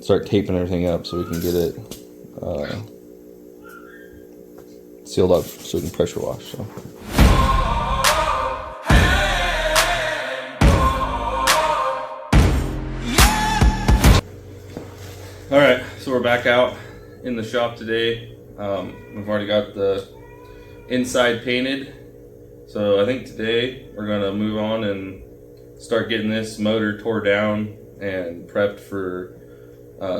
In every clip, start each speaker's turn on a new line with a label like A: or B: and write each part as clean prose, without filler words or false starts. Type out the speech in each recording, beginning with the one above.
A: start taping everything up so we can get it sealed up so we can pressure wash. So. All right, so we're back out in the shop today. We've already got the inside painted. So I think today we're gonna move on and start getting this motor tore down and prepped for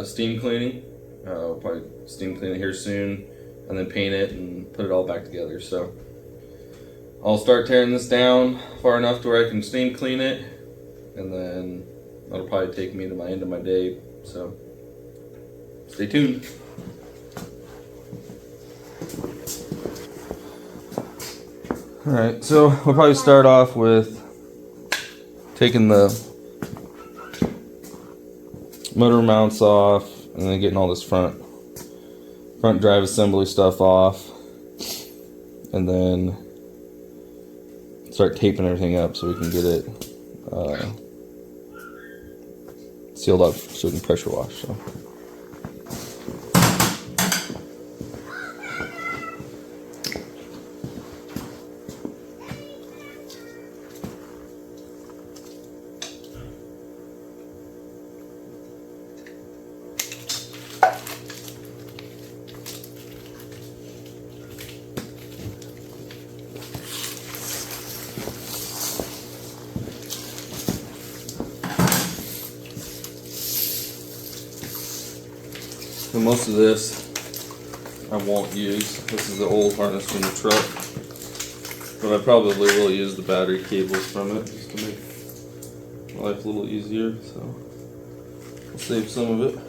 A: steam cleaning. We'll probably steam clean it here soon and then paint it and put it all back together. So I'll start tearing this down far enough to where I can steam clean it, and then that'll probably take me to my end of my day. So stay tuned. Alright, so we'll probably start off with taking the motor mounts off and then getting all this front drive assembly stuff off, and then start taping everything up so we can get it sealed up so we can pressure wash. So. So most of this I won't use. This is the old harness from the truck, but I probably will use the battery cables from it just to make life a little easier. So I'll save some of it.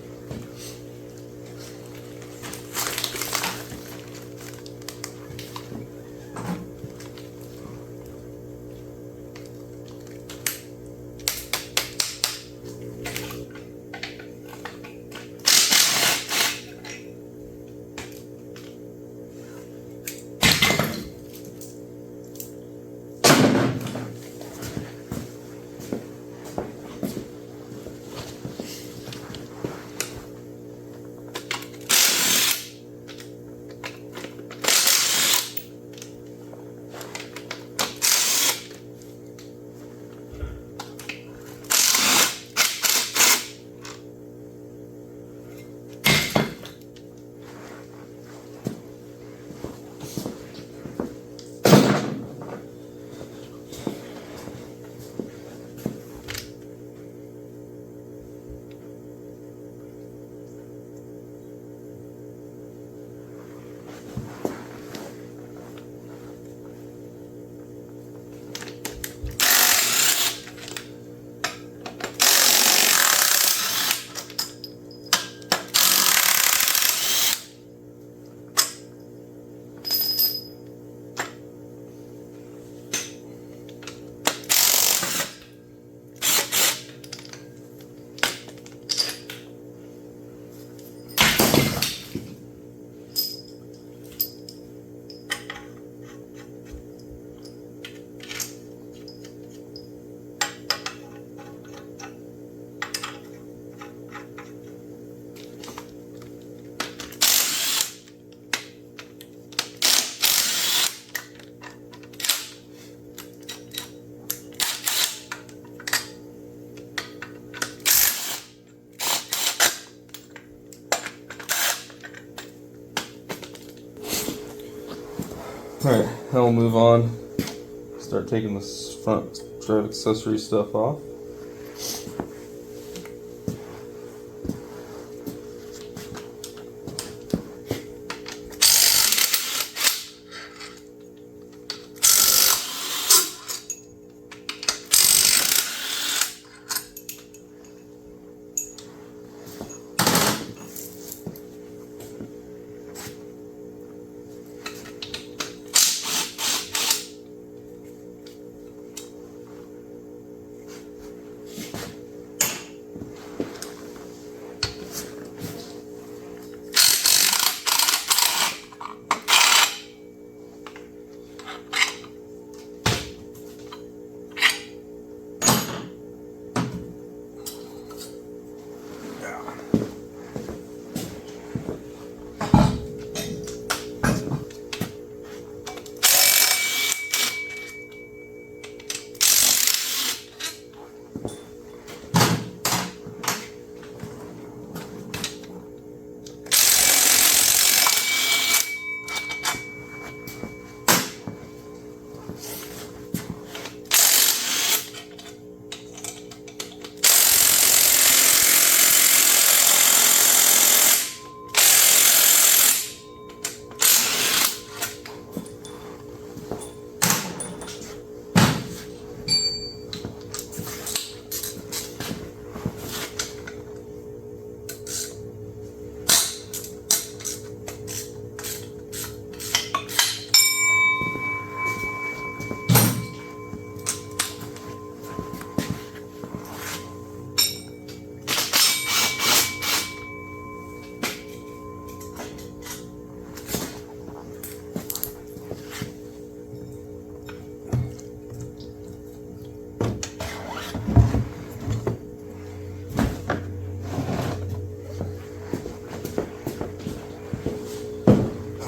A: Alright, now we'll move on. Start taking this front drive accessory stuff off.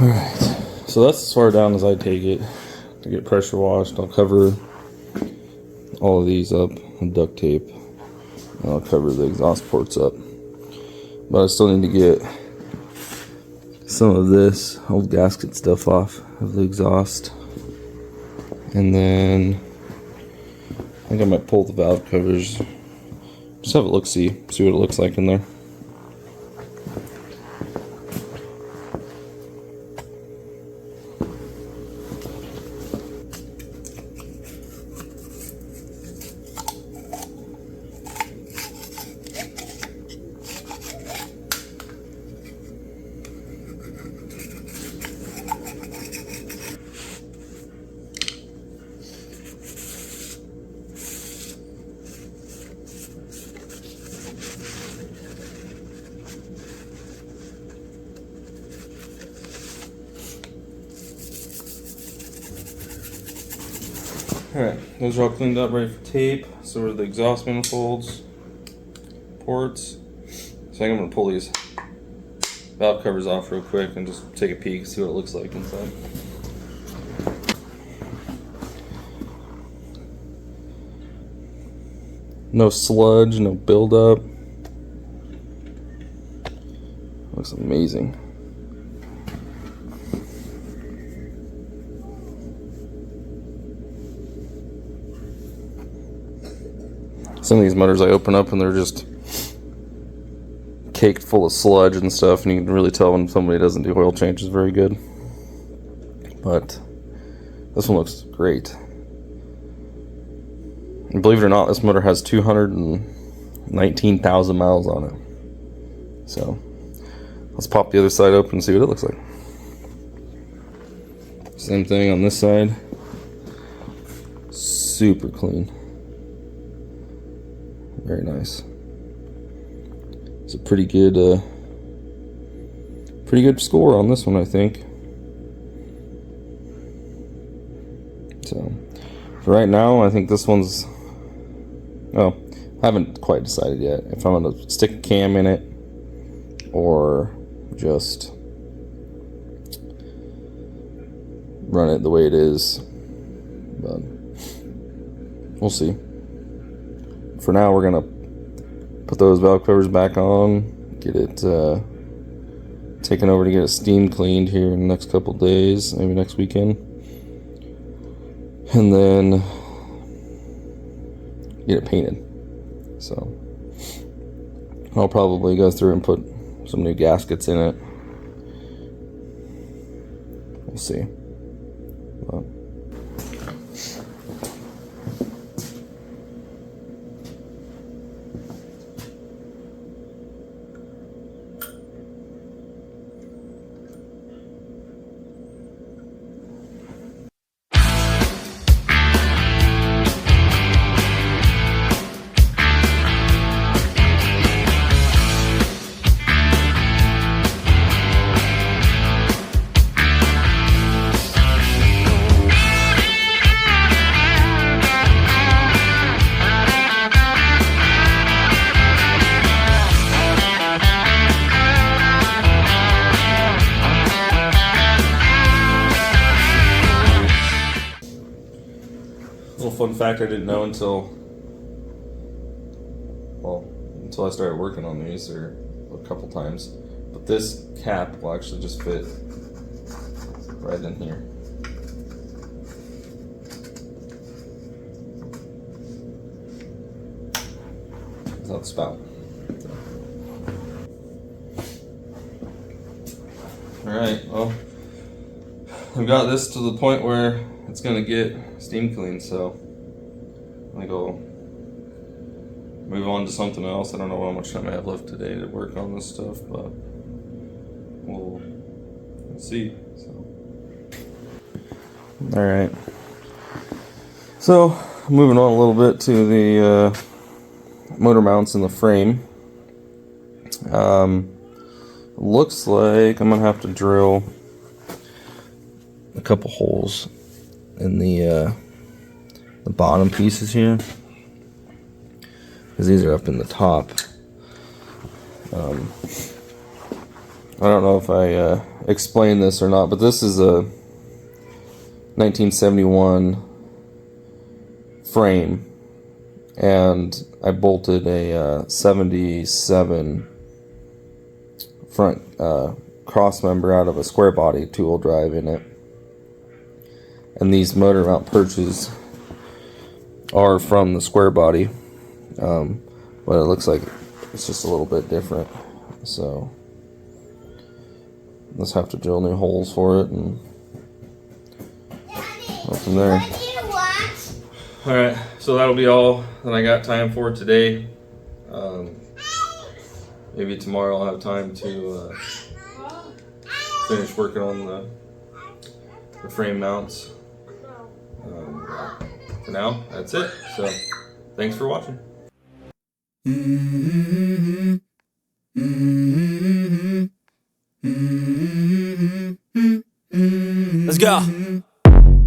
A: Alright, so that's as far down as I take it to get pressure washed. I'll cover all of these up with duct tape, and I'll cover the exhaust ports up. But I still need to get some of this old gasket stuff off of the exhaust. And then I think I might pull the valve covers, just have a look-see, see what it looks like in there. Alright, those are all cleaned up, ready for tape. So are the exhaust manifolds, ports. So I think I'm going to pull these valve covers off real quick and just take a peek, see what it looks like inside. No sludge, no buildup. Looks amazing. Some of these motors I open up and they're just caked full of sludge and stuff, and you can really tell when somebody doesn't do oil changes very good. But this one looks great. And believe it or not, this motor has 219,000 miles on it. So let's pop the other side open and see what it looks like. Same thing on this side. Super clean. Very nice. It's a pretty good score on this one, I think. So for right now, I think this one's, oh, I haven't quite decided yet if I'm going to stick a cam in it or just run it the way it is, but we'll see. For now, we're gonna put those valve covers back on, get it taken over to get it steam cleaned here in the next couple days, maybe next weekend, and then get it painted. So I'll probably go through and put some new gaskets in it. We'll see. But little fun fact I didn't know until I started working on these, or a couple times, but this cap will actually just fit right in here. Without the spout. Alright, well, I've got this to the point where it's gonna get steam cleaned, so I think I'll move on to something else. I don't know how much time I have left today to work on this stuff, but we'll see. So, all right. So moving on a little bit to the motor mounts in the frame. Looks like I'm gonna have to drill a couple holes in the bottom pieces here, because these are up in the top. I don't know if I explained this or not, but this is a 1971 frame, and I bolted a 77 front cross member out of a square body 2-wheel drive in it. And these motor mount perches are from the square body, but it looks like it's just a little bit different. So let's have to drill new holes for it and go from there. Alright, so that'll be all that I got time for today. Maybe tomorrow I'll have time to finish working on the frame mounts. For now, that's it. So, thanks for watching.
B: Let's go.